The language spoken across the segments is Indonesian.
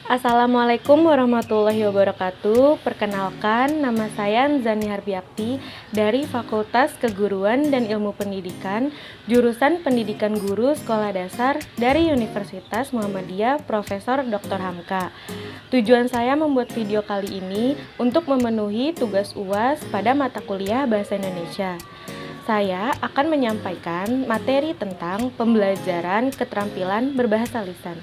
Assalamualaikum warahmatullahi wabarakatuh. Perkenalkan, nama saya Zani Harbiakti dari Fakultas Keguruan dan Ilmu Pendidikan, jurusan Pendidikan Guru Sekolah Dasar dari Universitas Muhammadiyah Profesor Dr. Hamka. Tujuan saya membuat video kali ini untuk memenuhi tugas UAS pada mata kuliah Bahasa Indonesia. Saya akan menyampaikan materi tentang pembelajaran keterampilan berbahasa lisan.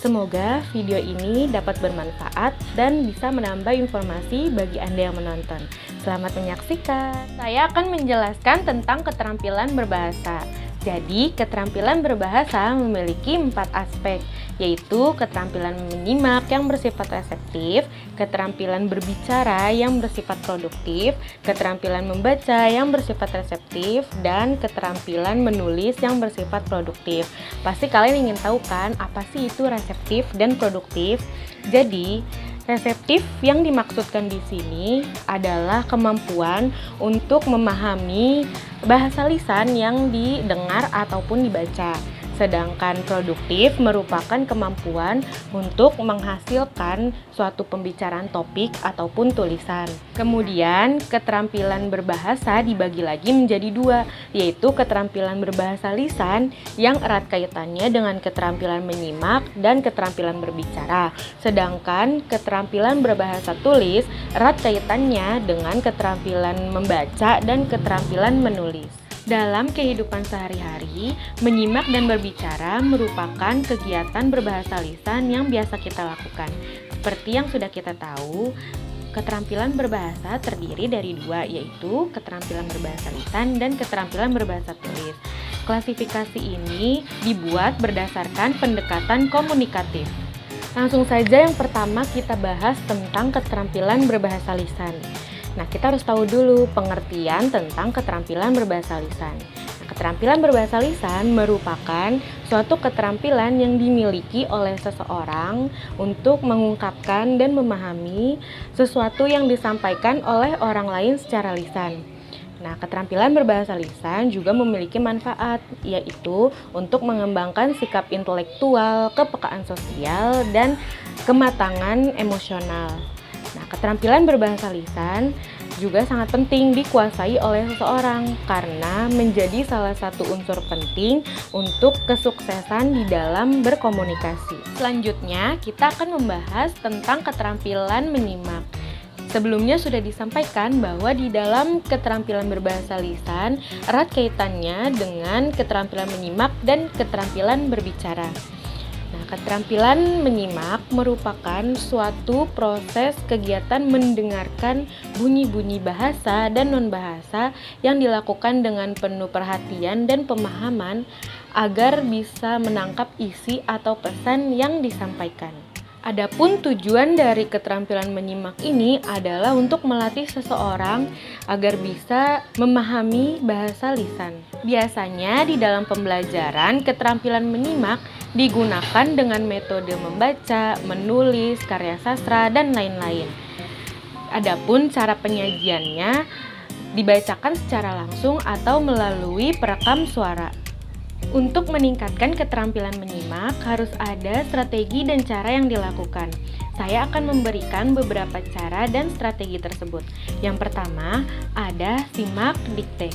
Semoga video ini dapat bermanfaat dan bisa menambah informasi bagi Anda yang menonton. Selamat menyaksikan. Saya akan menjelaskan tentang keterampilan berbahasa. Jadi, keterampilan berbahasa memiliki 4 aspek, yaitu keterampilan menyimak yang bersifat reseptif, keterampilan berbicara yang bersifat produktif, keterampilan membaca yang bersifat reseptif, dan keterampilan menulis yang bersifat produktif. Pasti kalian ingin tahu kan, apa sih itu reseptif dan produktif? Jadi, reseptif yang dimaksudkan di sini adalah kemampuan untuk memahami bahasa lisan yang didengar ataupun dibaca. Sedangkan produktif merupakan kemampuan untuk menghasilkan suatu pembicaraan topik ataupun tulisan. Kemudian, keterampilan berbahasa dibagi lagi menjadi 2, yaitu keterampilan berbahasa lisan yang erat kaitannya dengan keterampilan menyimak dan keterampilan berbicara. Sedangkan keterampilan berbahasa tulis erat kaitannya dengan keterampilan membaca dan keterampilan menulis. Dalam kehidupan sehari-hari, menyimak dan berbicara merupakan kegiatan berbahasa lisan yang biasa kita lakukan. Seperti yang sudah kita tahu, keterampilan berbahasa terdiri dari 2, yaitu keterampilan berbahasa lisan dan keterampilan berbahasa tulis. Klasifikasi ini dibuat berdasarkan pendekatan komunikatif. Langsung saja yang pertama kita bahas tentang keterampilan berbahasa lisan. Nah, kita harus tahu dulu pengertian tentang keterampilan berbahasa lisan. Nah, keterampilan berbahasa lisan merupakan suatu keterampilan yang dimiliki oleh seseorang untuk mengungkapkan dan memahami sesuatu yang disampaikan oleh orang lain secara lisan. Nah, keterampilan berbahasa lisan juga memiliki manfaat, yaitu untuk mengembangkan sikap intelektual, kepekaan sosial, dan kematangan emosional. Nah, keterampilan berbahasa lisan juga sangat penting dikuasai oleh seseorang karena menjadi salah satu unsur penting untuk kesuksesan di dalam berkomunikasi. Selanjutnya, kita akan membahas tentang keterampilan menyimak. Sebelumnya sudah disampaikan bahwa di dalam keterampilan berbahasa lisan erat kaitannya dengan keterampilan menyimak dan keterampilan berbicara. Nah, keterampilan menyimak merupakan suatu proses kegiatan mendengarkan bunyi-bunyi bahasa dan non-bahasa yang dilakukan dengan penuh perhatian dan pemahaman agar bisa menangkap isi atau pesan yang disampaikan. Adapun tujuan dari keterampilan menyimak ini adalah untuk melatih seseorang agar bisa memahami bahasa lisan. Biasanya di dalam pembelajaran, keterampilan menyimak digunakan dengan metode membaca, menulis, karya sastra, dan lain-lain. Adapun cara penyajiannya dibacakan secara langsung atau melalui perekam suara. Untuk meningkatkan keterampilan menyimak, harus ada strategi dan cara yang dilakukan. Saya akan memberikan beberapa cara dan strategi tersebut. Yang pertama, ada simak dikte.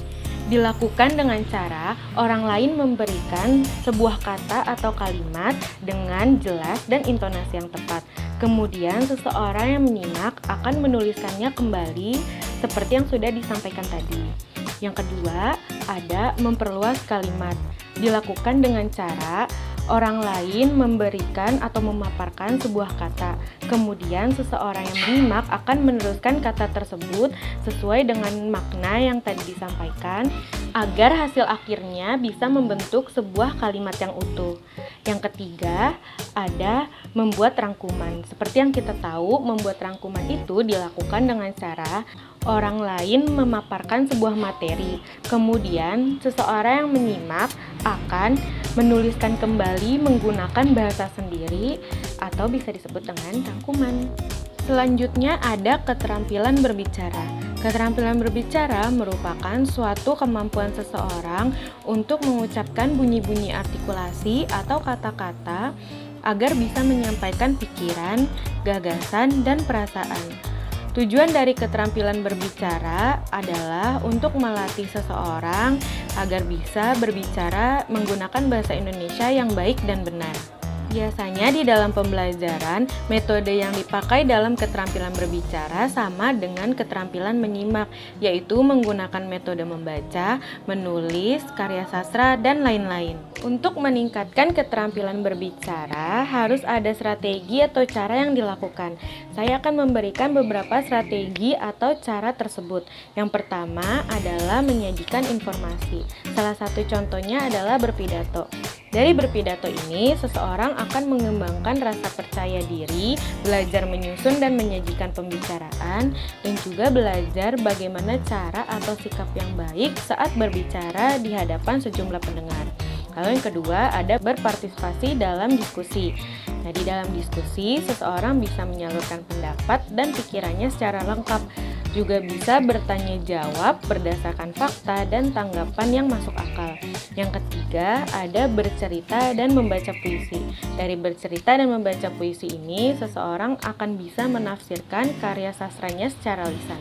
Dilakukan dengan cara orang lain memberikan sebuah kata atau kalimat dengan jelas dan intonasi yang tepat. Kemudian seseorang yang menyimak akan menuliskannya kembali seperti yang sudah disampaikan tadi. Yang kedua, ada memperluas kalimat. Dilakukan dengan cara orang lain memberikan atau memaparkan sebuah kata. Kemudian seseorang yang menyimak akan meneruskan kata tersebut sesuai dengan makna yang tadi disampaikan agar hasil akhirnya bisa membentuk sebuah kalimat yang utuh. Yang ketiga, ada membuat rangkuman. Seperti yang kita tahu, membuat rangkuman itu dilakukan dengan cara orang lain memaparkan sebuah materi. Kemudian, seseorang yang menyimak akan menuliskan kembali menggunakan bahasa sendiri atau bisa disebut dengan rangkuman. Selanjutnya ada keterampilan berbicara. Keterampilan berbicara merupakan suatu kemampuan seseorang untuk mengucapkan bunyi-bunyi artikulasi atau kata-kata agar bisa menyampaikan pikiran, gagasan, dan perasaan. Tujuan dari keterampilan berbicara adalah untuk melatih seseorang agar bisa berbicara menggunakan bahasa Indonesia yang baik dan benar. Biasanya di dalam pembelajaran, metode yang dipakai dalam keterampilan berbicara sama dengan keterampilan menyimak, yaitu menggunakan metode membaca, menulis, karya sastra, dan lain-lain. Untuk meningkatkan keterampilan berbicara, harus ada strategi atau cara yang dilakukan. Saya akan memberikan beberapa strategi atau cara tersebut. Yang pertama adalah menyajikan informasi. Salah satu contohnya adalah berpidato. Dari berpidato ini, seseorang akan mengembangkan rasa percaya diri, belajar menyusun dan menyajikan pembicaraan, dan juga belajar bagaimana cara atau sikap yang baik saat berbicara di hadapan sejumlah pendengar. Lalu yang kedua ada berpartisipasi dalam diskusi. Nah, di dalam diskusi, seseorang bisa menyalurkan pendapat dan pikirannya secara lengkap. Juga bisa bertanya jawab berdasarkan fakta dan tanggapan yang masuk akal. Yang ketiga, ada bercerita dan membaca puisi. Dari bercerita dan membaca puisi ini, seseorang akan bisa menafsirkan karya sastranya secara lisan.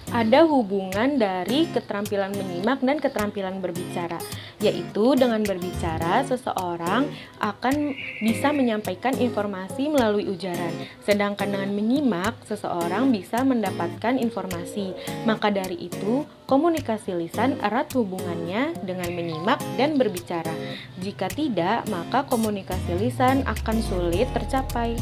Ada hubungan dari keterampilan menyimak dan keterampilan berbicara, yaitu dengan berbicara seseorang akan bisa menyampaikan informasi melalui ujaran, sedangkan dengan menyimak seseorang bisa mendapatkan informasi. Maka dari itu, komunikasi lisan erat hubungannya dengan menyimak dan berbicara. Jika tidak, maka komunikasi lisan akan sulit tercapai.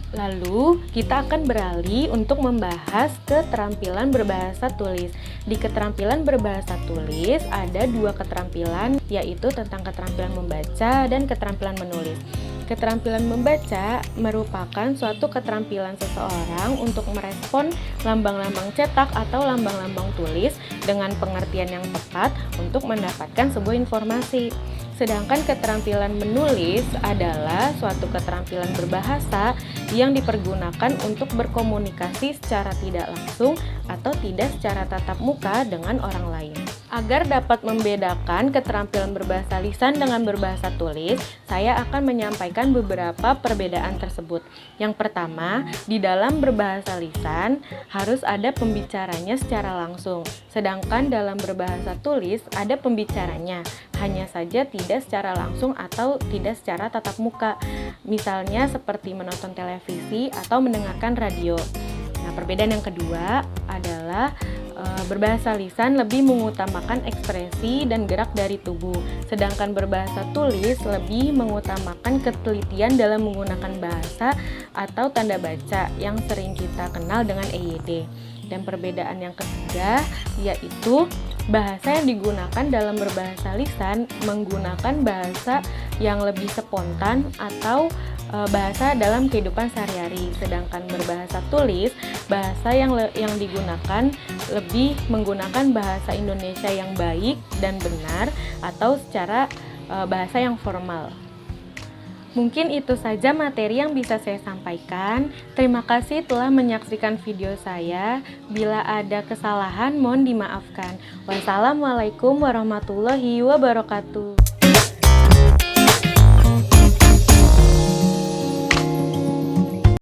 Lalu, kita akan beralih untuk membahas keterampilan berbahasa tulis. Di keterampilan berbahasa tulis, ada dua keterampilan, yaitu tentang keterampilan membaca dan keterampilan menulis. Keterampilan membaca merupakan suatu keterampilan seseorang untuk merespon lambang-lambang cetak atau lambang-lambang tulis dengan pengertian yang tepat untuk mendapatkan sebuah informasi. Sedangkan keterampilan menulis adalah suatu keterampilan berbahasa yang dipergunakan untuk berkomunikasi secara tidak langsung atau tidak secara tatap muka dengan orang lain. Agar dapat membedakan keterampilan berbahasa lisan dengan berbahasa tulis, saya akan menyampaikan beberapa perbedaan tersebut. Yang pertama, di dalam berbahasa lisan harus ada pembicaranya secara langsung, sedangkan dalam berbahasa tulis ada pembicaranya, hanya saja tidak secara langsung atau tidak secara tatap muka, misalnya seperti menonton televisi atau mendengarkan radio. Nah, perbedaan yang kedua adalah berbahasa lisan lebih mengutamakan ekspresi dan gerak dari tubuh, sedangkan berbahasa tulis lebih mengutamakan ketelitian dalam menggunakan bahasa atau tanda baca yang sering kita kenal dengan EYD. Dan perbedaan yang ketiga yaitu bahasa yang digunakan dalam berbahasa lisan menggunakan bahasa yang lebih spontan atau bahasa dalam kehidupan sehari-hari, sedangkan berbahasa tulis bahasa yang digunakan lebih menggunakan bahasa Indonesia yang baik dan benar atau secara bahasa yang formal. Mungkin itu saja materi yang bisa saya sampaikan. Terima kasih telah menyaksikan video saya. Bila ada kesalahan mohon dimaafkan. Wassalamualaikum warahmatullahi wabarakatuh.